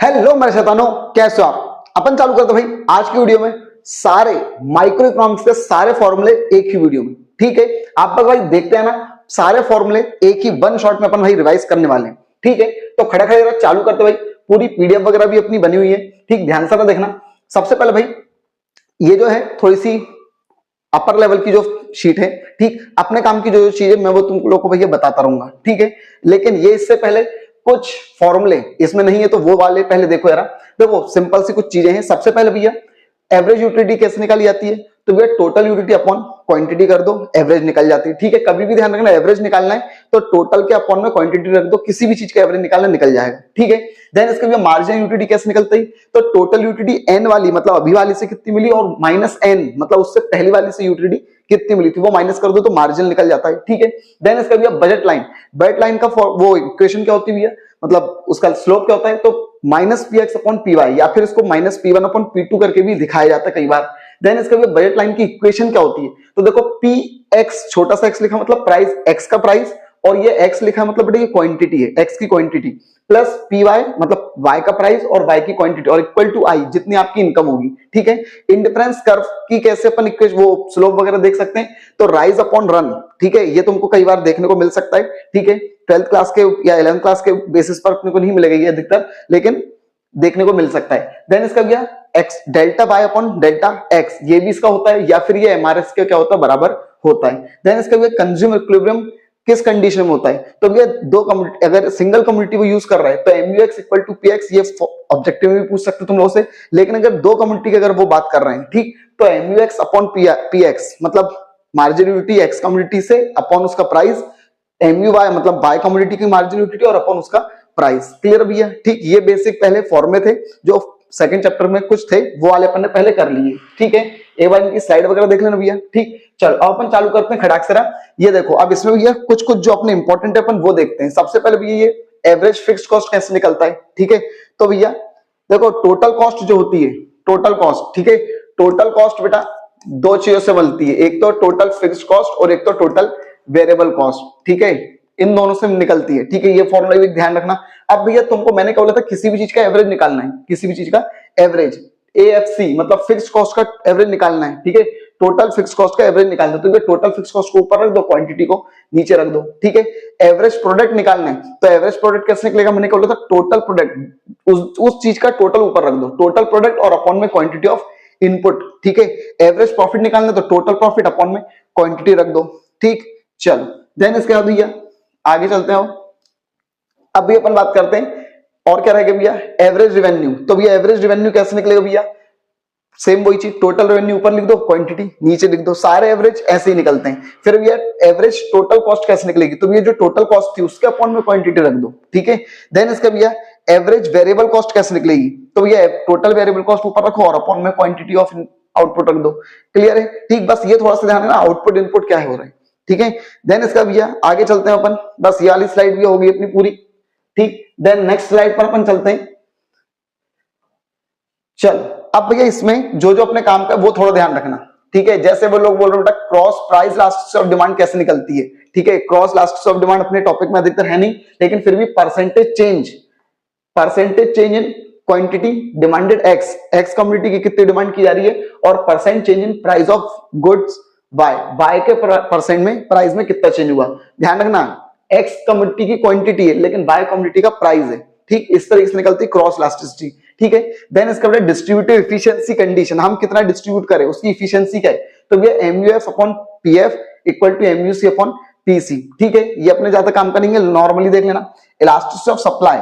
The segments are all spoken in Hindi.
हेलो मेरे शैतानों, कैसे हो आप? अपन चालू करते भाई आज की वीडियो में सारे माइक्रो इकोनॉमिक्स के सारे फॉर्मूले एक ही वीडियो में। ठीक है, आप भाई देखते हैं ना, सारे फॉर्मूले एक ही वन शॉट में अपन भाई रिवाइज करने वाले हैं। ठीक है, तो खड़े खड़े चालू करते भाई। पूरी पीडीएफ वगैरह भी अपनी बनी हुई है, ठीक, ध्यान से देखना। सबसे पहले भाई ये जो है थोड़ी सी अपर लेवल की जो शीट है, ठीक, अपने काम की जो चीज है मैं वो तुम लोगों को भैया बताता रहूंगा। ठीक है, लेकिन ये इससे पहले कुछ फॉर्मूले इसमें नहीं है तो वो वाले पहले देखो यार। देखो सिंपल सी कुछ चीजें हैं। सबसे पहले भैया एवरेज यूटिलिटी कैसे निकाली जाती है? तो भैया टोटल यूटिलिटी अपॉन क्वांटिटी कर दो, एवरेज निकल जाती है। ठीक है, कभी भी ध्यान रखना एवरेज निकालना है तो टोटल के अपॉन में क्वांटिटी रख दो, किसी भी चीज का एवरेज निकालना निकल जाएगा। ठीक है, देन इसके भैया मार्जिनल यूटिलिटी कैसे निकलती है? तो टोटल यूटिलिटी एन वाली मतलब अभी वाली से कितनी मिली और माइनस एन मतलब उससे पहली वाली से यूटिलिटी कितनी मिली थी वो माइनस कर दो तो मार्जिन निकल जाता है। ठीक है, देन इसका भैया बजट लाइन, बजट लाइन का वो इक्वेशन क्या होती है भैया, मतलब उसका स्लोप क्या होता है? तो minus P X upon P Y या फिर इसको minus P one upon P two करके भी दिखाया जाता है कई बार। देन इसका भी बजट लाइन की इक्वेशन क्या होती है? तो देखो पी एक्स छोटा सा एक्स लिखा मतलब प्राइस, एक्स का प्राइस, और ये एक्स लिखा मतलब बेटा ये क्वांटिटी है, एक्स की क्वांटिटी, प्लस पी वाई मतलब वाई का प्राइस और वाई की क्वांटिटी, और इक्वल टू आई जितनी आपकी इनकम होगी। ठीक है, इंडिफरेंस कर्व की कैसे अपन इक्वेशन वो स्लोप वगैरह देख सकते हैं? तो राइज अपॉन रन। ठीक है, ये तुमको कई बार देखने को मिल सकता है। ठीक है, 12th क्लास के या 11th क्लास के बेसिस पर अपने को नहीं मिलेगा ये अधिकतर, लेकिन देखने को मिल सकता है। देन इसका भैया X delta Y upon delta X, ये भी इसका होता है, या फिर ये एमआरएस के क्या होता है बराबर होता है। देन इसका भैया कंज्यूम इक्विलिब्रियम किस कंडीशन में होता है? तो भैया दो कम्युनिटी, अगर सिंगल कम्युनिटी वो यूज कर रहा है तो एमयूएक्स इक्वल टू पीएक्स, ये ऑब्जेक्टिव में भी पूछ सकते हो तुम लोगों से। लेकिन अगर दो कम्युनिटी की अगर वो बात कर रहे हैं, ठीक, तो एमयूएक्स अपॉन पीएक्स मतलब मार्जिन यूटिलिटी एक्स कम्युनिटी से अपॉन उसका प्राइस, एमयू वाई मतलब वाई कम्युनिटी की मार्जिन यूटिलिटी और अपॉन उसका प्राइस। क्लियर भैया? ठीक, ये बेसिक पहले फॉर्मे थे जो सेकंड चैप्टर में कुछ थे वो वाले अपन ने पहले कर लिए। ठीक है, एक बार इनकी स्लाइड वगैरह देख लेना भैया। ठीक, चलो अब अपन चालू करते हैं खड़ाक से। ये देखो अब इसमें भैया कुछ कुछ जो अपने इंपॉर्टेंट है अपन वो देखते हैं। सबसे पहले भैया ये एवरेज फिक्स्ड कॉस्ट कैसे निकलता है? ठीक है, तो भैया देखो टोटल कॉस्ट जो होती है, टोटल कॉस्ट, ठीक है, टोटल कॉस्ट बेटा दो चीजों से बनती है, एक तो टोटल फिक्स्ड कॉस्ट और एक तो टोटल वेरिएबल कॉस्ट। ठीक है, इन दोनों से निकलती है। ठीक है, ये फॉर्मूला भी ध्यान रखना। अब भैया तुमको मैंने क्या बोला था, किसी भी चीज का एवरेज निकालना है, किसी भी चीज का एवरेज, एएफसी मतलब फिक्स्ड कॉस्ट का एवरेज निकालना है। ठीक है, टोटल फिक्स्ड कॉस्ट का एवरेज निकालना है, तो टोटल फिक्स्ड कॉस्ट को ऊपर रख दो, क्वांटिटी को नीचे रख दो। ठीक है, एवरेज प्रोडक्ट निकालना है, तो एवरेज प्रोडक्ट कैसे निकलेगा? मैंने क्या बोला था, टोटल प्रोडक्ट, उस चीज का टोटल ऊपर रख दो, टोटल प्रोडक्ट और अपॉन में क्वांटिटी ऑफ इनपुट। ठीक है, एवरेज प्रॉफिट निकालना है तो टोटल प्रॉफिट अपॉन में क्वांटिटी रख दो। ठीक, चलो देन इसके बाद भैया आगे चलते हैं। अब भी अपन बात करते हैं और क्या रहेगा भैया, एवरेज रेवेन्यू। तो भैया एवरेज रेवेन्यू कैसे निकलेगा भैया? सेम वही चीज, टोटल रेवेन्यू ऊपर लिख दो, क्वांटिटी नीचे लिख दो, सारे एवरेज ऐसे ही निकलते हैं। फिर भैया एवरेज टोटल कॉस्ट कैसे निकलेगी? तो भैया जो टोटल कॉस्ट थी उसके अपॉन में क्वांटिटी रख दो। ठीक है, देन इसका भैया एवरेज वेरिएबल कॉस्ट कैसे निकलेगी? तो भैया टोटल वेरिएबल कॉस्ट ऊपर रखो और अपॉन में क्वांटिटी ऑफ आउटपुट रख दो। क्लियर है? ठीक, बस ये थोड़ा सा ध्यान रखना, आउटपुट इनपुट क्या हो रहा है। ठीक है, देन इसका भैया आगे चलते हैं अपन, बस ये वाली स्लाइड भी होगी अपनी पूरी। ठीक, देन नेक्स्ट स्लाइड पर अपन चलते हैं। चल अब भैया इसमें जो जो अपने काम का वो थोड़ा ध्यान रखना। ठीक है, जैसे वो लोग बोल रहे बेटा cross price last of demand कैसे निकलती है? ठीक है, क्रॉस लास्ट ऑफ डिमांड अपने टॉपिक में अधिकतर है नहीं, लेकिन फिर भी percentage change in quantity demanded X, X community की कितनी डिमांड की जा रही है, और percent change in price of goods Y, Y के परसेंट में प्राइस में कितना चेंज हुआ। ध्यान रखना एक्स कम्युनिटी की क्वांटिटी है लेकिन वाई कम्युनिटी का प्राइस है। ठीक, इस तरीके से निकलती है क्रॉस इलास्टिसिटी। ठीक है, देन इसका बेटा डिस्ट्रीब्यूटिव एफिशिएंसी कंडीशन, हम कितना डिस्ट्रीब्यूट करें उसकी एफिशिएंसी क्या है? तो भैया MUF upon PF equal to MUC upon PC. ठीक है, ये अपने ज्यादा काम करेंगे, नॉर्मली देख लेना। इलास्टिसिटी ऑफ सप्लाई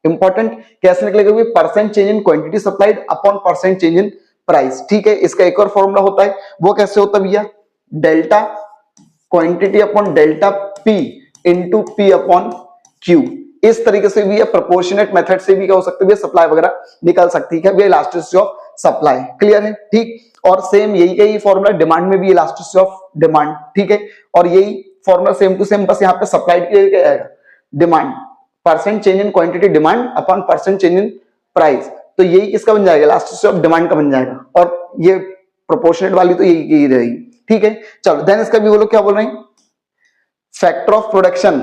इंपॉर्टेंट, कैसे निकलेगा? Percent change in quantity supplied upon percent change in price. ठीक है, इसका एक और फॉर्मूला होता है, वो कैसे होता है भैया? Delta quantity upon delta P into P upon Q. इस तरीके से भी, प्रोपोर्शनेट मेथड से भी क्या हो सकता है, सप्लाई वगैरह निकल सकती है, इलास्टिसिटी ऑफ सप्लाई। क्लियर है? ठीक, और सेम यही फॉर्मूला डिमांड में भी, इलास्टिसिटी ऑफ डिमांड। ठीक है, और यही फॉर्मूला सेम टू सेम, बस यहाँ पे सप्लाई के क्या आएगा, demand, percent change in quantity demand upon percent change in price. तो यही किसका बन जाएगा? इलास्टिसिटी ऑफ डिमांड का बन जाएगा, और ये प्रोपोर्शनेट वाली तो यही रहेगी। ठीक है, चलो देन इसका भी वो लोग क्या बोल रहे हैं, फैक्टर ऑफ प्रोडक्शन।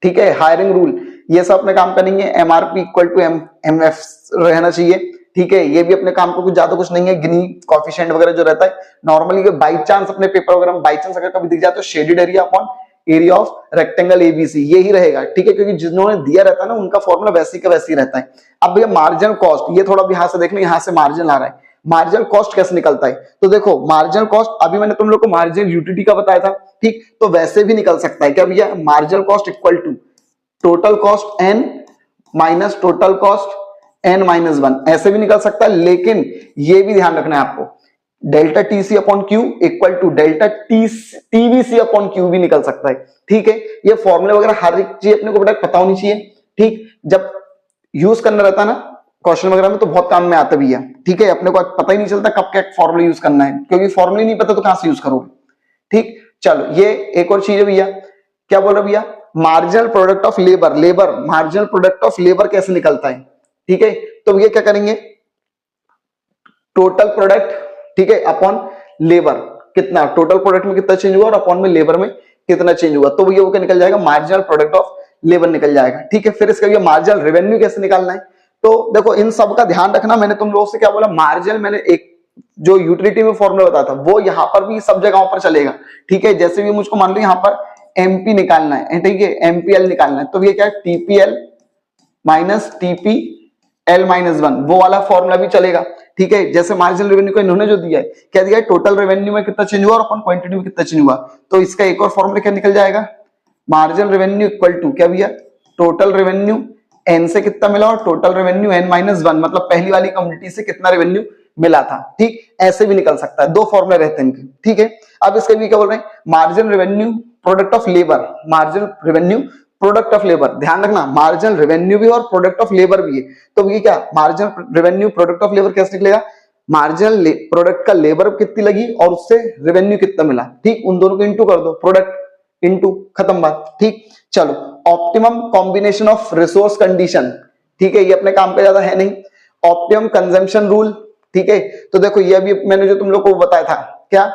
ठीक है, हायरिंग रूल, ये सब अपने काम करेंगे, एमआरपी इक्वल टू एमएफ रहना चाहिए, ठीक है। ये भी अपने काम को कुछ ज्यादा कुछ नहीं है, गिनी कॉफिशिएंट वगैरह जो रहता है नॉर्मली बाई चांस अपने पेपर वगैरह में बाई चांस अगर कभी दिख जाए तो shaded area upon area of rectangle ABC यही रहेगा, ठीक है, क्योंकि जिन्होंने दिया रहता है ना उनका फॉर्मूला वैसी का वैसी रहता है। अब भैया मार्जिनल कॉस्ट, ये थोड़ा भी यहां से देख लें, यहां से मार्जिन आ रहा है, मार्जिनल कॉस्ट कैसे निकलता है, तो देखो मार्जिनल कॉस्ट अभी मैंने तुम लोग को मार्जिनल यूटिलिटी का बताया था, ठीक, तो वैसे भी निकल सकता है क्या भैया, marginal cost equal to total cost N minus total cost N minus one, ऐसे भी निकल सकता है, लेकिन ये भी ध्यान रखना है आपको, delta TC upon Q equal to delta TVC upon Q भी निकल सकता है, ठीक है। ये फॉर्मूले वगैरह हर एक चीज अपने को बेटा पता होनी चाहिए, ठीक, जब यूज करना रहता है ना क्वेश्चन वगैरह में तो बहुत काम में आता भी है, ठीक है। अपने को पता ही नहीं चलता कब क्या फॉर्मूला यूज करना है, क्योंकि फॉर्मूला नहीं पता तो कहां से यूज करोगे, ठीक। चलो ये एक और चीज है भैया, क्या बोल रहे भैया, marginal product of labour, labour marginal product of labour कैसे निकलता है, ठीक है। तो भैया क्या करेंगे, टोटल प्रोडक्ट, ठीक है, अपॉन लेबर, कितना टोटल प्रोडक्ट में कितना चेंज हुआ और अपॉन में लेबर में कितना चेंज हुआ, तो भैया वो क्या निकल जाएगा, मार्जिनल प्रोडक्ट ऑफ लेबर निकल जाएगा, ठीक है। फिर इसका भैया मार्जिनल रेवेन्यू कैसे निकालना है, तो देखो इन सब का ध्यान रखना, मैंने तुम लोगों से क्या बोला, मार्जिनल मैंने एक जो यूटिलिटी में फॉर्मूला बताया था वो यहाँ पर भी सब जगहों पर चलेगा, ठीक है। जैसे भी मुझको मान लो यहाँ पर एमपी निकालना है, ठीक है, एमपीएल निकालना है, तो ये क्या है, TPL minus TP L minus one, वो वाला फॉर्मूला भी चलेगा, ठीक है। जैसे मार्जिनल रेवेन्यू को इन्होंने जो दिया है, क्या दिया है, टोटल रेवेन्यू में कितना चेंज हुआ और अपन क्वांटिटी में कितना चेंज हुआ, तो इसका एक और फॉर्मूला क्या निकल जाएगा, मार्जिनल रेवेन्यू इक्वल टू क्या भैया, टोटल रेवेन्यू एन से कितना मिला और total revenue N minus one, मतलब पहली वाली कम्युनिटी से कितना रेवेन्यू मिला था, ठीक, ऐसे भी निकल सकता है, दो फॉर्मूले रहते हैं इनके, ठीक है। अब इसके भी क्या बोल रहे हैं, marginal revenue product of labour, marginal revenue product of labour, ध्यान रखना मार्जिनल रेवेन्यू भी और प्रोडक्ट ऑफ लेबर भी है, तो ये क्या, marginal revenue product of labour कैसे निकलेगा, मार्जिनल प्रोडक्ट का लेबर कितनी लगी और उससे रेवेन्यू कितना मिला, ठीक, उन दोनों को इंटू कर दो, प्रोडक्ट इंटू, खत्म बात, ठीक। चलो optimum combination of resource condition, ठीक है, ये अपने काम पे ज्यादा है नहीं, ऑप्टिमम कंजम्पशन रूल, ठीक है। तो देखो ये भी मैंने जो तुम लोग को बताया था, क्या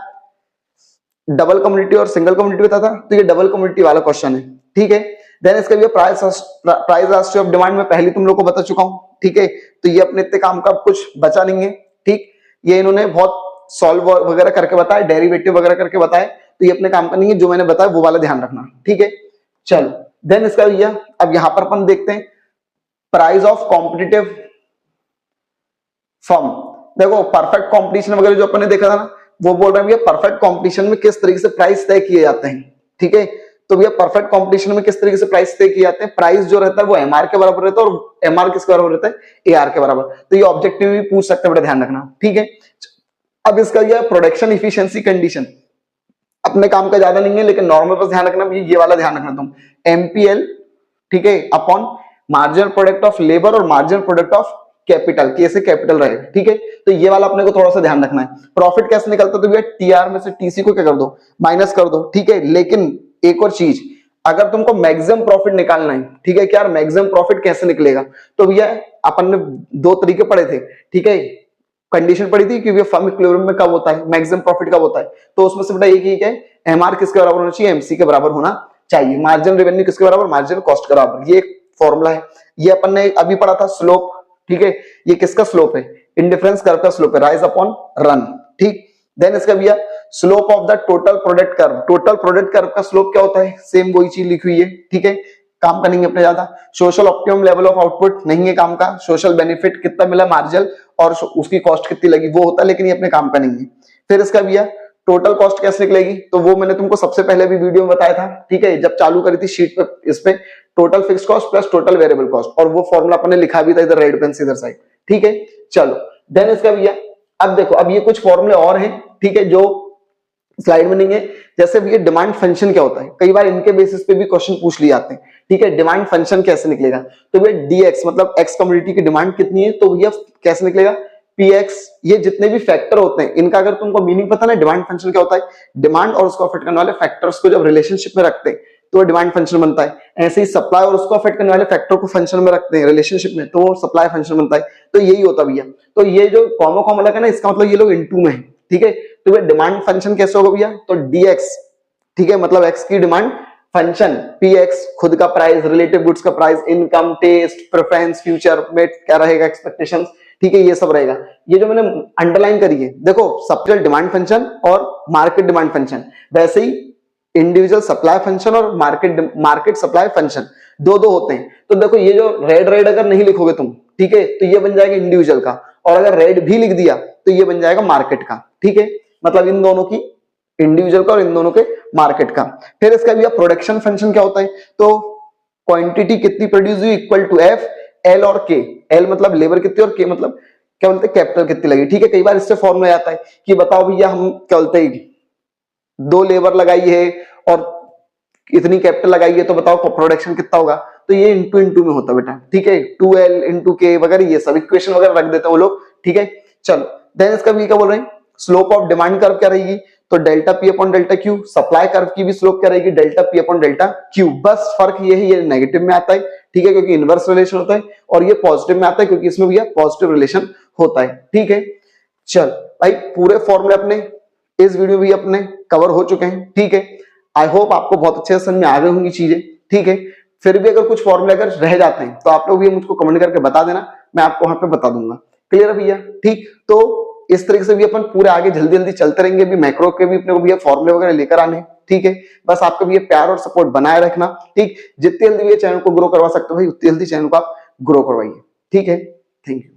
डबल कम्युनिटी और सिंगल कम्युनिटी बताया था, तो ये डबल कम्युनिटी वाला क्वेश्चन है, ठीक है। देन इसका भी प्राइस रास्ट्री ऑफ डिमांड में पहले तुम लोग को बता चुका हूं, ठीक है, तो ये अपने इतने काम का कुछ बचा नहीं है, ठीक, ये इन्होंने बहुत सॉल्व वगैरह करके बताया, डेरिवेटिव वगैरह करके बताया, तो ये अपने काम का नहीं है, जो मैंने बताया वो वाला ध्यान रखना, ठीक है। चलो देन इसका भैया अब यहां पर अपन देखते हैं प्राइस ऑफ कॉम्पिटिटिव फर्म, देखो परफेक्ट कॉम्पिटिशन वगैरह जो अपन ने देखा था ना, वो बोल रहे हैं भैया परफेक्ट कॉम्पिटिशन में किस तरीके से प्राइस तय किए जाते हैं, ठीक है। तो भैया परफेक्ट कॉम्पिटिशन में किस तरीके से प्राइस तय किए जाते हैं, प्राइस जो रहता है वो एमआर के बराबर रहता है और एमआर किसके बराबर रहता है, एआर के बराबर, तो ये ऑब्जेक्टिव भी पूछ सकते हैं, बड़ा ध्यान रखना, ठीक है। अब इसका यह प्रोडक्शन इफिशियंसी कंडीशन अपने काम का ज्यादा नहीं है, लेकिन नॉर्मल पर ध्यान रखना, ये वाला ध्यान रखना तुम, एमपीएल, ठीक है, upon marginal product of labour और मार्जिनल प्रोडक्ट ऑफ कैपिटल, कैसे कैपिटल रहेगा, ठीक है। तो ये वाला अपने को थोड़ा सा ध्यान रखना है। प्रॉफिट कैसे निकलता है, तो भैया टीआर में से टीसी को क्या कर दो, माइनस कर दो, ठीक है। लेकिन एक और चीज, अगर तुमको मैक्सिमम प्रॉफिट निकालना है, ठीक है, क्या मैक्सिमम प्रॉफिट कैसे निकलेगा, तो भैया अपन ने दो तरीके पढ़े थे, ठीक है, कंडीशन पड़ी थी कि फर्म इक्विलिब्रियम में कब होता है, मैक्सिमम प्रॉफिट कब होता है, तो उसमें से बेटा एक ही है, एमआर किसके बराबर होना चाहिए, एमसी के बराबर होना चाहिए, मार्जिनल रेवेन्यू किसके बराबर, मार्जिनल कॉस्ट के बराबर, ये एक फॉर्मूला है। ये अपन ने अभी पढ़ा था स्लोप, ठीक है, ये किसका स्लोप है, इंडिफरेंस कर्व का स्लोप है, राइज अपॉन रन, ठीक। देन इसका भैया slope of the total product curve, total product curve का स्लोप क्या होता है, सेम वही चीज लिखी हुई है, ठीक है, काम करेंगे अपने ज्यादा। Social optimum level of output नहीं है काम का, सोशल बेनिफिट कितना मिला मार्जिनल और उसकी कॉस्ट कितनी लगी वो होता है, लेकिन ये अपने काम का नहीं है। फिर इसका भैया टोटल कॉस्ट कैसे निकलेगी, तो वो मैंने तुमको सबसे पहले भी वीडियो में बताया था, ठीक है, जब चालू करी थी शीट पे, इस पे total fix cost plus total variable cost, और वो फॉर्मूला अपने लिखा भी था इधर रेड पेन से इधर साइड, ठीक है। चलो देन इसका भैया अब देखो, अब ये कुछ फॉर्मूले और हैं, ठीक है, जो स्लाइड में नहीं है। जैसे भैया डिमांड फंक्शन क्या होता है, कई बार इनके बेसिस पे भी क्वेश्चन पूछ लिए जाते हैं, ठीक है। डिमांड फंक्शन कैसे निकलेगा, तो भैया डीएक्स मतलब एक्स कम्युनिटी की डिमांड कितनी है, तो भैया कैसे निकलेगा, पीएक्स, ये जितने भी फैक्टर होते हैं इनका अगर तुमको मीनिंग पता ना, डिमांड फंक्शन क्या होता है, डिमांड और उसको अफेक्ट करने वाले फैक्टर्स को जब रिलेशनशिप में रखते हैं तो वो डिमांड फंक्शन बनता है। ऐसे ही सप्लाई और उसको अफेक्ट करने वाले फैक्टर को फंक्शन में रखते हैं रिलेशनशिप में, तो वो सप्लाई फंक्शन बनता है। तो यही होता भैया, तो ये जो कॉमा कॉमा लगा ना, इसका मतलब ये लोग इनटू में है, ठीक है। तो भैया डिमांड फंक्शन कैसे होगा भैया, तो डीएक्स, ठीक है, मतलब एक्स की डिमांड फंक्शन पीएक्स, खुद का प्राइस, रिलेटिव गुड्स का price, income, taste, preference, future में क्या रहेगा, एक्सपेक्टेशंस, ठीक है, ये सब रहेगा। ये जो मैंने अंडरलाइन करी है, देखो सप्लाई डिमांड फंक्शन और मार्केट डिमांड फंक्शन, वैसे ही इंडिविजुअल सप्लाई फंक्शन और मार्केट सप्लाई फंक्शन दो दो होते हैं। तो देखो ये जो रेड अगर नहीं लिखोगे तुम, ठीक है, तो ये बन जाएगा इंडिविजुअल का, और अगर रेड भी लिख दिया तो ये बन जाएगा मार्केट का, ठीक है, मतलब इन दोनों की, इंडिविजुअल का और इन दोनों के मार्केट का। फिर इसका भी प्रोडक्शन फंक्शन क्या होता है, तो क्वांटिटी कितनी प्रोड्यूस हुई इक्वल टू एफ, एल और के, एल मतलब लेबर कितनी और के मतलब क्या बोलते हैं कैपिटल कितनी लगी, ठीक है। कई बार इससे फॉर्मूला आता है कि बताओ भैया हम क्या बोलते हैं 2 लेबर लगाई है और इतनी कैपिटल लगाई है, तो बताओ प्रोडक्शन कितना होगा, तो ये इंटू में होता है बेटा, ठीक है, 2L इंटू के वगैरह, ये सब इक्वेशन वगैरह रख देते हैं वो लोग, ठीक है। चलो देन इसका भी क्या बोल रहे हैं, स्लोप ऑफ डिमांड कर्व क्या रहेगी, तो delta P upon delta Q, supply curve की भी स्लोप क्या रहेगी, delta P upon delta Q. बस फर्क ये है, ये नेगेटिव में आता है, ठीक है, क्योंकि इनवर्स रिलेशन होता है, और ये पॉजिटिव में आता है क्योंकि इसमें भी पॉजिटिव रिलेशन होता है, ठीक है। चल भाई पूरे फॉर्मूले अपने इस वीडियो भी अपने कवर हो चुके हैं, ठीक है। आई होप आपको बहुत अच्छे से समझ में आ गई होंगी चीजें, ठीक है। फिर भी अगर कुछ फॉर्मूले अगर रह जाते हैं तो आप लोग भी मुझको कमेंट करके बता देना, मैं आपको वहां पे बता दूंगा। क्लियर है भैया, ठीक। तो इस तरीके से भी अपन पूरे आगे जल्दी जल्दी चलते रहेंगे, भी मैक्रो के भी अपने को भी फॉर्मूले वगैरह लेकर आने, ठीक है। बस आपका भी ये प्यार और सपोर्ट बनाए रखना, ठीक। जितनी जल्दी ये चैनल को ग्रो करवा सकते हो भाई, उतनी जल्दी चैनल को आप ग्रो करवाइए, ठीक है। Thank you.